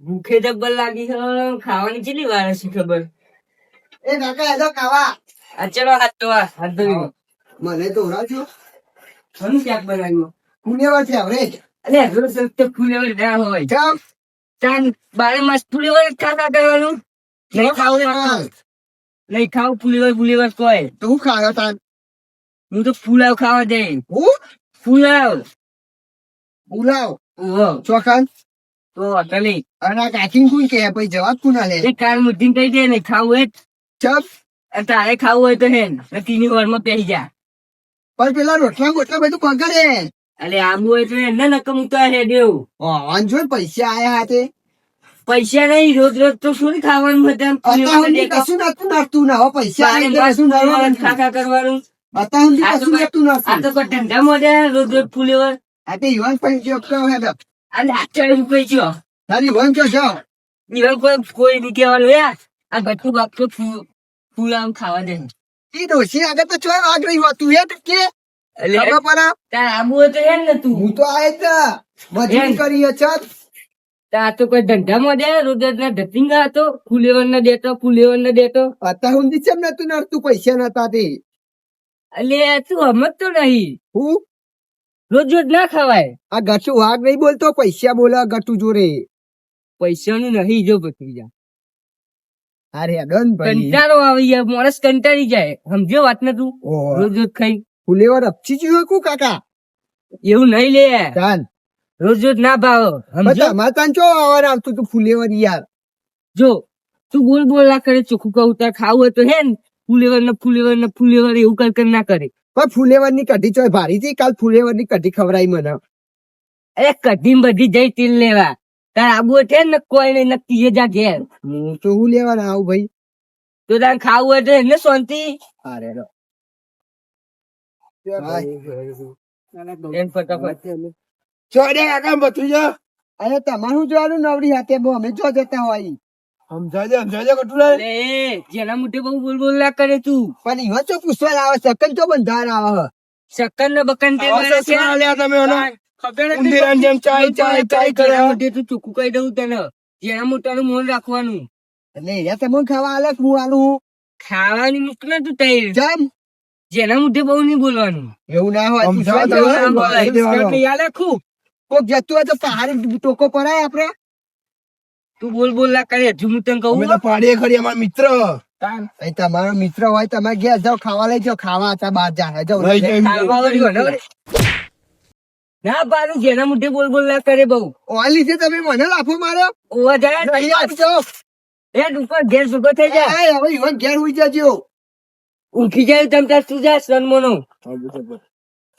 ભૂખે જબ્બર લાગી છે ખાવાની કેટલી વાર હશે ખબર. એ કાકા એનો ખાવા આ ચલો હાથ ધોવા હાથ ધોઈ મને તો રાજો ઘણું શાક બનાવ્યું. પુણ્યવા છે હવે અલે રોજ રોજ તો ફુલેવર ના હોય જામ તાન 12 માસ ફુલેવર ખાતા કરવાનું. નહીં ખાવું નહીં ખાવું ફુલેવર કોઈ. તો હું ખાયો તાન હું તો ફુલાવ ખાવા દે હું ફુલાવ. બોલાવ ઓહો ચોખાન તો તલી અને આ કાકીને કોણ કે પછી જવાબ કોના લે એ કાલ મુદ્દીન કહી દે નહીં ખાવું એ જ. ચપ અને તારે ખાવું હોય તો હેન નકીની વારમાં બેસી જા. પણ પેલા રોટલા બોટલા બધું પકડે અલે આવું હોય તો એને નકમ ઉતાર હે દેવું. જો પૈસા આયા હાથે પૈસા નહીં રોજ રોજ તો શું ખાવાનું હતું અત્યાર સુધી કશું નતું નાખતું ના હવે પૈસા આયા એટલે કશું નડવાનું. ખાખા કરવાનું. અત્યાર સુધી આ તો કશું નતું આ નાખતું તો કોઈ ધંધા મોડે રોજ રોજ ફુલેવર. આ તે યુવાન પણ જો કહો હેડો અને આચાર્ય હું કહી છો તારી વન જો જાઓ ઈવન કોઈ નહીં કહેવાનું યાર આ ગટુ બાપ તો ફૂલામ ખાવા દે. ઈ ડોશી આગળ તો ચોય વાગ રહી હોતું હે તો કે એટલે ખબર પડા તાર આબુ હોય તો હેન ને તું હું તો આય જ મજૂરી કરી ચલ તાર તો કોઈ ધંધા મોડે રોજ રોજ ના ધતિંગા હતો ફુલેવર ને દેતો અત્યાર સુધી ચમ નતું નડતું પૈસા નતા તે એટલે તું સમજતો નહીં હું રોજ રોજ ના ખવાય. આ ગટુ વાગ નહીં બોલતો પૈસા બોલા ગટુ જોરે પૈસાનું નહીં જો ભત્રીજા અરે ડન ભાઈ કંટાળો આવી જાય માણસ કંટાળી જાય સમજ્યો વાત ને તું રોજ રોજ ખાઈ ફુલેવર અપચી જ્યું કુ કાકા એવું નહીં લે જાન રોજ રોજ ના ભાવ સમજો. તમારે તાન ચો આવવાનું આવતું તું ફુલેવર યાર જો તું બોલ ના કરે ચોખ્ખું કહું તાર ખાવું હોય તો હે ને ફુલેવર એવું કર ના કરે. પણ ફુલેવર ની કઢી ચોય ભારી હતી કાલ ફુલેવર ની કઢી ખવડાવી મને અરે કઢી બધી જઈ તેલ લેવા તાર આબુ છે ને કોઈ નહીં નક્કી જા ઘેર. હું તો હું લેવાના આવું ભાઈ તો તાર ખાવું હોય તો એને શાંતિ અરે રો એમ ફટાફટ ચોડે કાકા બધું જો અરે તમારું જોવાનું નવરી હાથે બહુ અમે જો જતા હોય સમજાજે કટુલા લે જેના મોઢે બહુ બોલ ના કરે તું. પણ ઈવો તો પૂછવા આવે સકન તો બંધાર આવે સક્કન ને બકન તે મારે છે. ખબર નથી જેના મોઢે તું ચોખ્ખું કહી દઉં તને જેના મોટાનું મોન રાખવાનું. એટલે એ તમને ખાવા આલે હું આલું ખાવાની મુક ને તું તૈયાર જમ જેના મોઢે બહુ નહીં બોલવાનું. એવું ના હોય કોક જતું હોય તો પહાડી ટોકો પડાય આપડે તું બોલ ના કરે હજુ હું તને કહું પાડીએ ખરી અમારા મિત્ર તમારો મિત્ર હોય તમે ઘેર જાઓ ખાવા લઈ જાઓ ખાવા હતા બહાર જાય જાઓ ખાવા વાળો ને. ના પાડું જેના મોઢે બોલ ના કરે બહુ ઓય લીધે તમે મને લાફો માર્યો ઓવા જાય અહીં આવી જાઓ હેડ ઉપર ઘેર ભેગો થઈ જાય એ હવે ઈવન ઘેર હોઈ જજો ઊંઘી જાય તમ તાર તું જા સનમોનો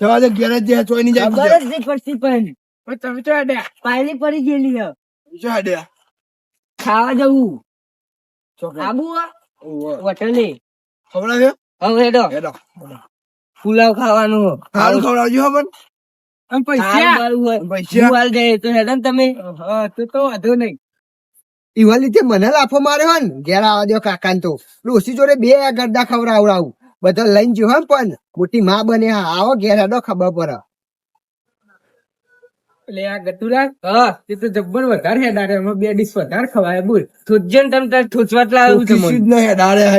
જવા દે ઘેર જ ચોઈ ની ખબર જ નહીં પડતી પણ તમે તો પાયલી પડી ગયેલી હે ખાવા જવું આબુ વટલે ખવડાવ્યો હવે હેડો પુલાવ ખાવાનું સારું ખવડાવજો પણ પૈસા હાલ જાય તો હેડો ને તમે તો વાંધો નહીં. ઈવન લીધે મને લાફો માર્યો હોય ને ઘેર આવવા દો કાકા તો ડોસી જોડે 2 ગરદા ખવડાવડાવું બધા લઈને જો હે પણ મોટી માં બને આવો ઘેર હેડો ખબર પડે એટલે આ ગતુરા તે તો જબ્બર વધારે હેડારે એમાં 2 ડીશ વધારે ખવાય બોલ થોજે ને તમે તાર થોચવાટ લાવ્યું તમને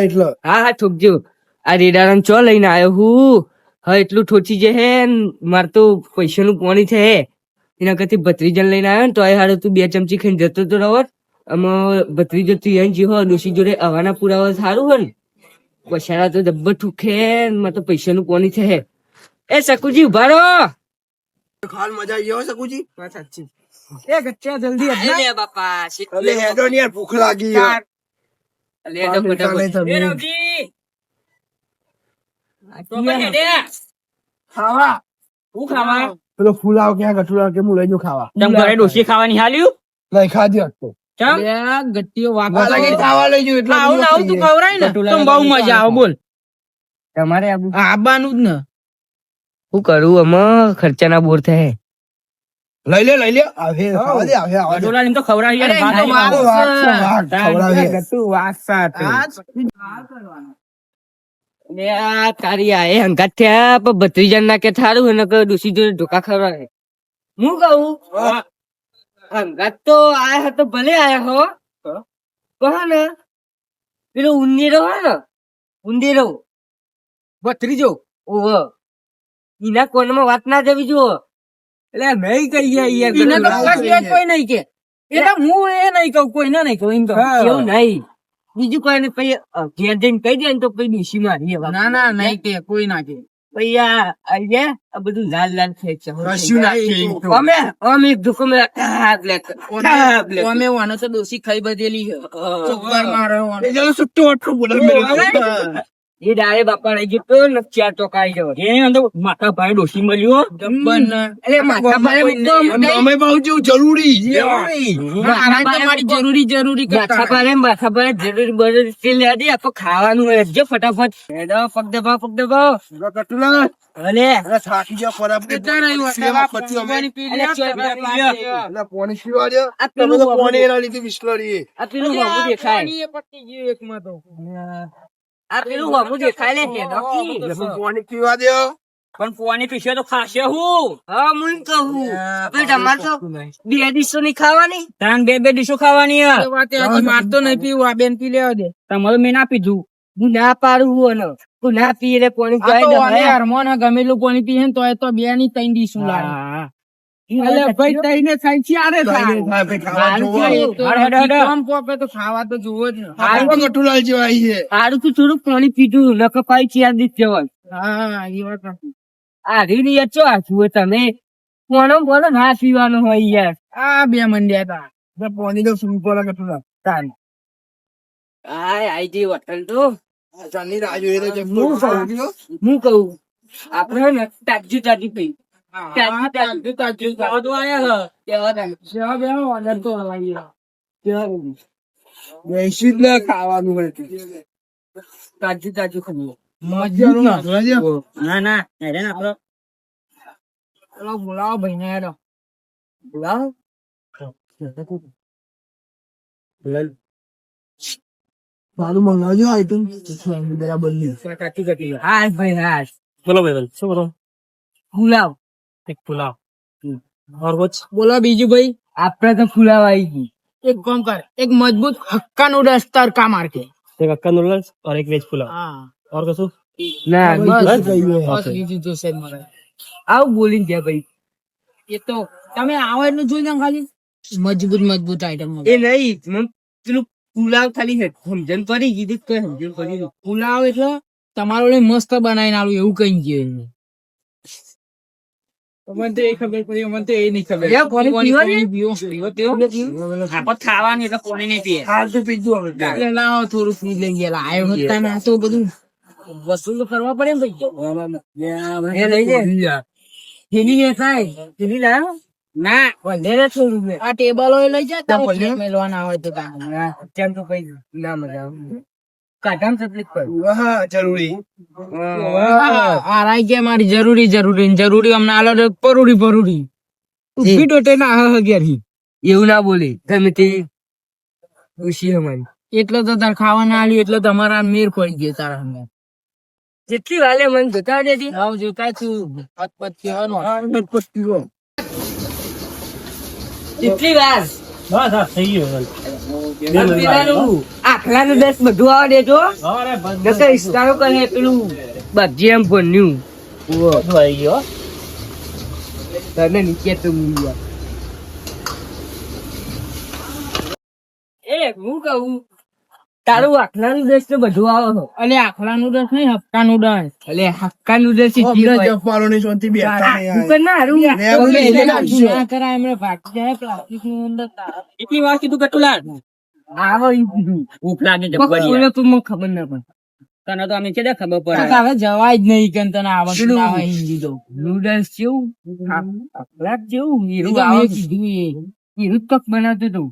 એટલે હા થોકજો આ રેડારામ ચો લઈને આવ્યો હું હા એટલું ઠોચી જે હે માર તો પૈસાનું પોણી છે એના કરતી ભત્રીજન લઈને આવ્યો ને તો હારે તું 2 ચમચી ખાઈને જતો તો રવત આમાં ભત્રીજો તું અહીં જીવો ડોસી જોડે હવાના પુરાવા સારું હોય ને પૈસા તો જબ્બર ઠૂકે માર તો પૈસાનું પોણી છે એ સકુજી ઉભા રહો ખાલ મજા આવી સકુજી સાચી એ ગચ્ચા જલ્દી લે બાપા અલે હેડો ને યાર ભૂખ લાગી યાર લે તો ફટાફટ એ રવજી તો પણ દે ખાવા હું ખાવા પેલો ફૂલાવ ક્યાં ગઠુલા કે હું લઈ જાઉં ખાવા તમ ઘરે ડોસી ખાવાની હાલ્યું નહીં ખાધી હતો ચમ ગટ્ટીઓ વાગવા લાગે ખાવા લઈ જાઉં એટલે આવું ના આવું તું ખવરાય ને તો બહુ મજા આવે બોલ તમારે આબાનું જ ને શું કરું આમાં ખર્ચાના બોર થાય લઈ લે આવે ખાવા દે આવે ડોલાની તો ખવરાય યાર ગટ્ટુ વાસા ને આ તારી આ એ હંગાત થયા પણ 32 જણ ના કે થારું એને કે ડોસી જોડે ઢોકા ખવરાય હું કહું અંગાત તો આયા હો તો ભલે આયા હો પણ ને પેલો ઉંદીરો હોય ને ઉંદીરો ભત્રીજો ઓહ એના કોનમાં વાત ના જવી જુઓ એટલે નહીં કહીએ યાર એને તો કશું કોઈ નહીં કે એટલે હું એ નહીં કહું કોઈને નહીં કહું એમ તો હા. એવું નહીં બીજું કોઈ ને પછી ઘેર જઈને કહી દે ને તો પછી ડૂસી મારી ના ના નહીં કે કોઈ ના કે પછી આ બધું લાલ લાલ થઈ છે કશું ના કે એમ તો. અમે એક ધોકો મેં અમે વાનો તો ડોસી ખાઈ બધેલી ચોક્કર મારે વાનો. એ જરા સુટ્ટો આટલો બોલે મેં. એ ડાળે બાપા રહી ગયો તો ને ચાર ચોકાઈ ગયો એ અંદર માથા ભાઈ ડોસી મળ્યો ગબ્બર ના. એટલે માથા ભારે તો અમે બહુ જેવું જરૂરી મારા તો મારી જરૂરી કરતા. માથા ભારે જરૂરી બરોબર તેલ લે દે આપણે ખાવાનું હોય જો ફટાફટ હેડો પગ દબાવો કટલા અલે થાકી ગયા પર આપણે કેટલા રહ્યું હશે? સેવા પછી અમે પાણી પી લે, અલે, ચોય તમારા પી લે. પાસે. એટલે પોણી પીવા દે આ તમે પેલું તો પોણી એના લીધે બિસ્લરી આ પેલું અરે હમું આ દેખાય પાણી એ પતી ગયું એકમાં તો. આ પેલું હમું દેખાય લે હેડો કી. એટલે પોણી પીવા દે પણ પોણી પીશે તો ખાશે હું હા હું એમ કહું ભાઈ તમારે તો બે ડીશો ની ખાવાની તાન બે ડીશો ખાવાની વાત માર તો નહીં પીવું આ બેન પી લેવા દે તમારું મેં ના પીધું હું ના પાડું હું અને તું ના પી રે કોની આ તો વાલે હારમોન ગમેલું પાણી પીએ ને તોય તો બે ની ત્રણ ડીશું લાવે અલે ભાઈ તઈને થાય છે આરે થાય કામ પોપે તો ખાવા તો જુઓ જ ને. કટુલાલ જેવા આઈ છે સારું તું થોડુંક પાણી પીધું નકર પાઈ ચાર દીધ જવાય હા એ વાત સાચી. આ રીત યાર ચો આખું તમે કોનો બોલો ના પીવાનું હોય યાર આ બે મંડ્યા હતા પોણી તો સિમ્પલ કટુલા તાન આઈ જઈ હોટલ તો ચાની રાહ જોઈએ તો જેમ હું કહું આપડે ને તાજુ તાજુ પી બેસી જ ના ખાવાનું હોય તાજુ તાજુ ખાવું ના ના હેડે ને આપડો ચલો બોલાવો ભાઈ ને હેડો બોલાવો મારું મંગાવજો આઈટમ બરાબર હાશ ભાઈ હાશ બોલો ભાઈ શું કરો ફુલાવ એક પુલાવ और कुछ બોલો બીજું ભાઈ આપડે તો ફુલાવ આવી ગઈ એક કામ કર એક મજબૂત હક્કા નું ડસ્ટર કા માર કે एक अक्का नूडल्स और एक वेज पुलाव હા और कશું ના બસ બીજું બસ બીજું તો છે જ મારે આવું બોલીને ગયા ભાઈ એ તો તમે આવો એટલું જોઈ લો ખાલી મજબૂત આઈટમ એ નહીં મને પેલું પુલાવ ખાલી છે સમજણ પડી કીધું કઈ સમજણ પડી નહીં. પુલાવ એટલે તમારો લે મસ્ત બનાવીને આલું એવું કઈ ગયું મને તો એ ખબર પડી મને તો એ નહીં ખબર યા, પાણી પીવા દે. ખાવાની એટલે પાણી નહીં પીએ હાલ તો પીધું હવે એટલે લાવો થોડું પી લઈ ગયા આયો હતા ને આ તો બધું વસૂલ તો કરવા પડે ને ભાઈ એ લઈ જાય જેની એ થાય જેની લાયો ના ભલે રે થોડું મેં આ ટેબલો એ લઈ જાય તમે મેલવાના હોય તો તારે. તેમ તો કઈ ના મજા આવે કાઢામાં તકલીફ પડે હા જરૂરી આ રાઈ ગયા મારી જરૂરી અમને આલો તો પરુડી ઉભી ટોટે ના હા ગયા એવું ના બોલે ગમે તે ખુશી અમારી એટલે તો તાર ખાવાના આલ્યું એટલે તમારા મેર પડી ગયો તારા હમે જેટલી વાલે મને જોતા દેતી આવ જોતા છું પતપત કહેવાનો જેટલી વાર બસ હા થઈ ગયું પેલાનું આખલાનું દસ બધું આવવા દેજો નકર ઇસ્ટારો કરે પેલું બધી એમ ભણ્યું આવી ગયો તને નીચે તો મૂલ્યા એ હું કહું તારું આખલાનું દસ તો બધું આવે અલે આખલાનું દસ નહીં હપ્તાનું દસ એટલે હક્કાનું દસ જફારોની શાંતિ બેઠા નહીં ઉપર ના હારું ના કરાય એમને ભાગી જાય પ્લાસ્ટિક નું અંદર એટલી વાર કીધું કટુલા આવે ઈ કીધું. ભૂખ લાગે બોલે તો મને ખબર ના પડે તને તો અમે કેદા ખબર પડે હવે જવાય જ નહીં કે તને આવડતું ના હોય હિન્દી તો નૂડલ્સ જેવું આખલા જેવું હીરું મેં આવે કીધું એ હીરું તક બનાવતું હતું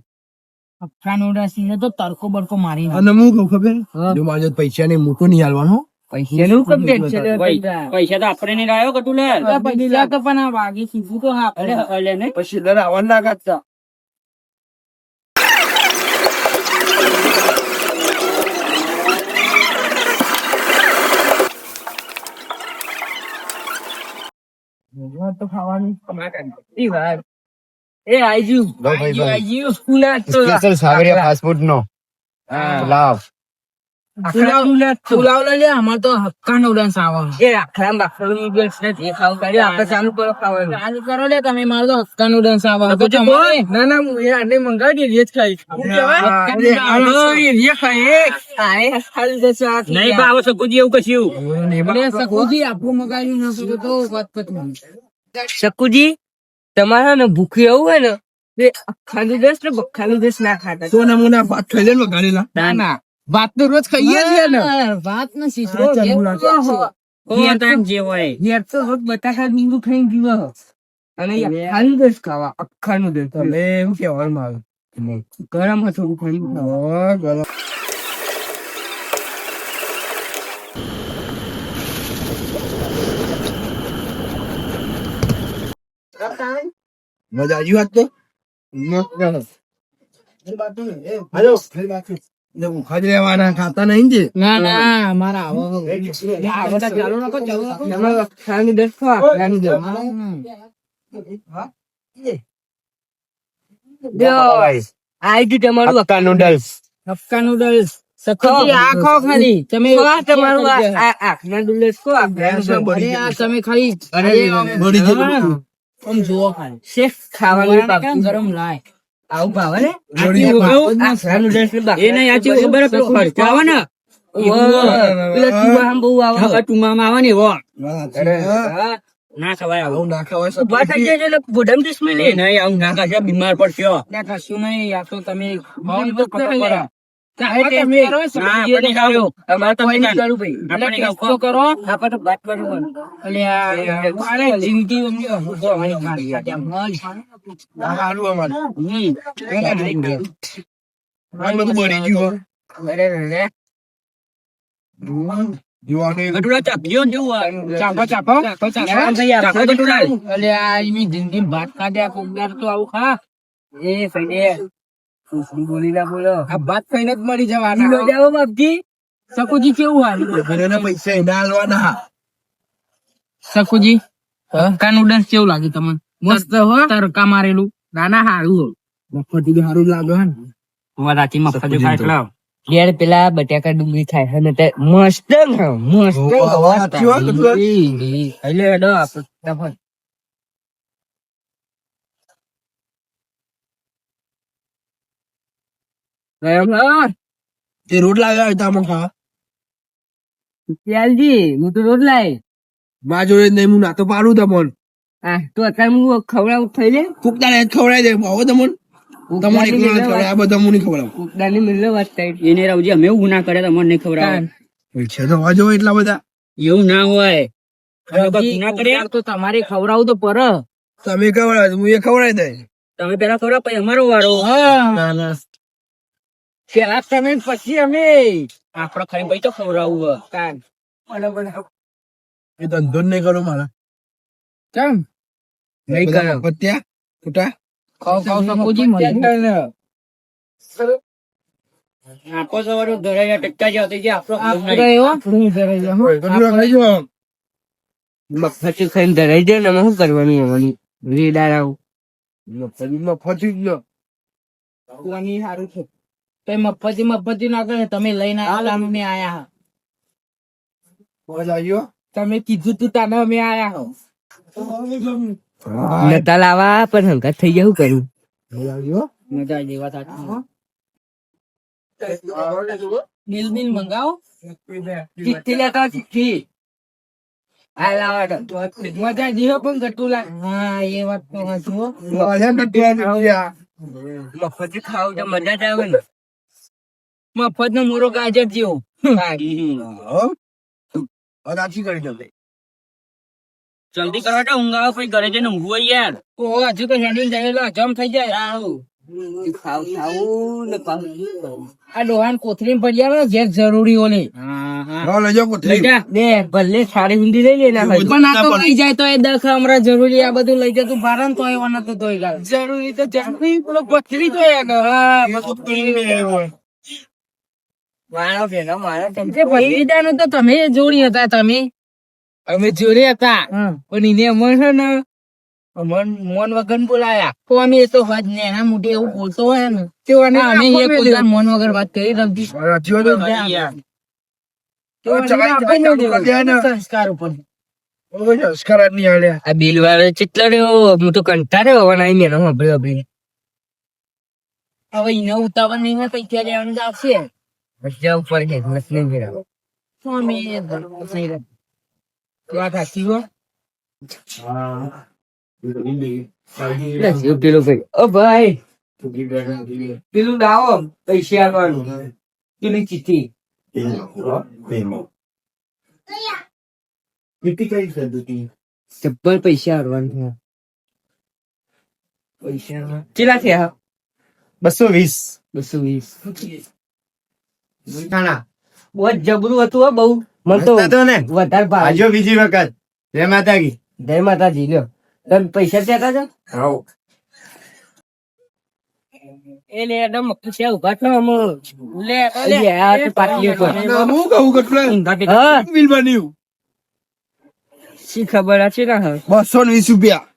હપ્તાનું દસ ને તો તડકો બડકો મારી નાખે. અને હું કહું ખબર જો મારા જોડે પૈસા નહીં મોટું નહીં હાલવાનો પૈસાનું કેમ ટેન્શન લે પૈસા? પૈસા તો આપણે નહીં લાવ્યો કટુલે પૈસા તો પણ આ વાગી સીધું તો હા અલે ને પછી દર આવવા ના કાઢતા ઈ વાત એ આઈજુ સ્કૂલ સ્પેશિયલ સાગરિયા ફાસ્ટ નો લાવ પુલાવ લઈ લે અમાર તો હક્કા નૂડલ્સ આવે એ આખરા બાખરા નૂડલ્સ ને જે ખાવું કાઢ્યો આપણે ચાલુ કરો ખાવાનું ચાલુ કરો લે તમે મારે તો હક્કા નૂડલ્સ આવે તો તમારે ના ના હું આને મંગાવી દે જ ખાઈ નહીં ભાવ સકુજી એવું કશું સકુજી આપણું મગાવ્યું નતું તો સકુજી તમારે ને ભૂખ્યું એવું હોય ને તે અખ્ખા નૂડલ્સ ને બખ્ખા નૂડલ્સ ના ખાતા સોના મોના ભાત ખાઈ લે ને વઘારેલા. ના ના ભાત તો રોજ ખાઈએ છીએ ને ભાત ને શીશો જે હોય યાર તો રોજ બટાકા લીંબુ ખાઈને જીવો અને અખ્ખા નૂડલ્સ ખાવા અખ્ખા નૂડલ્સ તમે એવું કહેવાનું મારું. ગરમ હતું ખાઈ હા, ગરમ. મજા આવી વાત તો હાલો ઉખા જ રહેવાના ખાતા નહીં જે ના ના મારા આવો ચાલુ રાખો ચાલુ રાખો તમારે અખ્ખા નૂડલ્સ ખાવા અખ્ખા નૂડલ્સ આઈ ગયું તમારું હક્કા નૂડલ્સ. હક્કા નૂડલ્સ સકુજી આ ખાઓ ખાલી તમે તમારું આખના નૂડલ્સ ખો અરે આ તમે ખાલી બળી ગયું. આમ જુઓ ખાલી શેફ ખાવાનું કેમ ગરમ લાય આવું ભાવે ને બળી ગયું. આખના નૂડલ્સ ને બાકી એ નહીં આચી ખબર પેલો ખર્ચ આવે ને પેલા ચૂમામાં બહુ આવે ચૂમામાં આવે ને એવો ના ખવાય આવું ના ખવાય સર. ઉભા થઈ જાય એટલે બોડમ દિસમાં લે નહીં આવું ના ખાશે બીમાર પડશે કશું નહીં આ તો તમે જિંદગી આ હારું અમારે. આ બધું બળી ગયું હો. જિંદગી ભાત કાઢ્યા કોકદાર તો આવું ખા એ ફઈને બોલી ના બોલો આ ભાત ખાઈને જ મરી જવાના જાઓ બાપજી સકુજી કેવું હાલ ઘરેના પૈસા એના આલવાના. સકુજી હક્કા નૂડલ્સ કેવું લાગે તમને મસ્ત હો તરકા મારેલું નાના હારું મફતી સારું લાગે હે ને. વરાતી મફત ખાટલા યાર પેલા બટાકા ડુંગળી ખાય હે ને તે મસ્ત ને મસ્ત સાચી વાત છે. એટલે એડો આપણે તે રોટ લાગ્યા હોય તો આમાં ખાવા. પ્યાલજી હું તો રોજ લાય મારા જોડે જ નહીં, હું ના તો પાડું તમને. હા તો અત્યારે હું ખવડાવું થઈ લે કુકતા ને ખવડાવી દે આવો તમને. તમારે એકલો નથી ખવડાવે, આ બધા હું નહીં ખવડાવું. કુકડાની મિલ્લો વાત થઈ એને રાવજી અમે એવું ના કરે તમને નહીં ખવડાવે પૈસા તો હોવા જોઈએ એટલા બધા. એવું ના હોય ના કરે તો તમારે ખવડાવું તો પર તમે ખવડાવે હું એ ખવડાવી દે. તમે પેલા ખવડાવ પછી અમારો વારો ના ના પેલા તમે પછી અમે આપડે ખરી ભાઈ તો ખવડાવું એ ધંધો જ નહીં કરો મારા. કેમ નહીં બધા કરો પત્યા ખોટા. ખાવ ખાવ સકુજી મળી આપો સવારો ધરાયા ટક્કા જ હતી જે આપણો આપણે એવો ગઢડા ખાઈ જાઓ. મફતી ખાઈને ધરાઈ જાય ને અમે શું કરવાનું એવાની રેડા આવું મફતી જ લો. સારું છે તો મફતી ના કરે તમે લઈને આવ્યા અમે આયા મજા આવ્યો. તમે કીધું તું તાને અમે આયા હો નતા લાવા પણ હંકાત થઈ જવું કર્યું મજા આવ્યો. મજા આવી વાત બિલ બિલ મંગાવો ચિઠ્ઠી લેતા ચિઠ્ઠી આ લાવા મજા જીવો પણ ઘટું લાગે હા એ વાત તો હાચી હો. મફતી ખાવ તો મજા જ આવે ને મફત નો મોરો ગાજર જેવો સાચી કરી દો. જલ્દી કરવા તો ઊંઘ આવે પછી ઘરે જઈને ઊંઘવું હોય યાર ઓ હજુ તો હેન્ડલ જાય જમ થઈ જાય આવું ખાવ ખાવું ને પાછું આ ડોહાન કોથળી પડ્યા ને જે જરૂરી ઓલે લાવો લઈ જાઓ કોથળી. બે ભલે સાડી ઊંધી લઈ લે ના ભાઈ પણ આ તો લઈ જાય તો એ દખ હમણાં જરૂરી આ બધું લઈ જતું ભારણ તો એવા નતો તો જરૂરી તો જરૂરી પેલો કોથળી તો એને હા મારો ભેગા મારો તે ભાઈદાનો તો તમે જોડી હતા તમે અમે જોડે હતા પણ એને અમર છે ને મોન વગર બોલાયા તો અમે એ તો વાત ને એના મોઢે એવું બોલતો હોય ને તો અમે એ પોતાના મોન વગર વાત કરી રમતી સંસ્કાર ઉપર આ બિલ વાળો કેટલો રહ્યો હું તો કંટાળ્યો હોવાના અહીં મેનો સાંભળ્યો ભાઈ હવે એને ઉતાવળ નહીં હોય પૈસા લેવાનું તો આવશે બધા ઉપર છે નથી મેળવો તો અમે એ નહીં રમ. વાત સાચી હો. પેલું ભાઈ ઓ ભાઈ પેલું લાવો પૈસા આવવાનું પેલી ચિઠ્ઠી જબ્બર પૈસા આવવાનું પૈસા કેટલા થયા 220 બહુ જબરું હતું હો બહુ મને તો વધારે ભાવ બીજી વખત જય માતાજી જય માતાજી લ્યો તમે પૈસા દેતા છો એ લે એડમ પૈસા ઉભા થો અમ લે લે આ તો પાટલી ઉપર હું કહું કેટલું હા બિલ બન્યું શી ખબર છે ને હા 220 રૂપિયા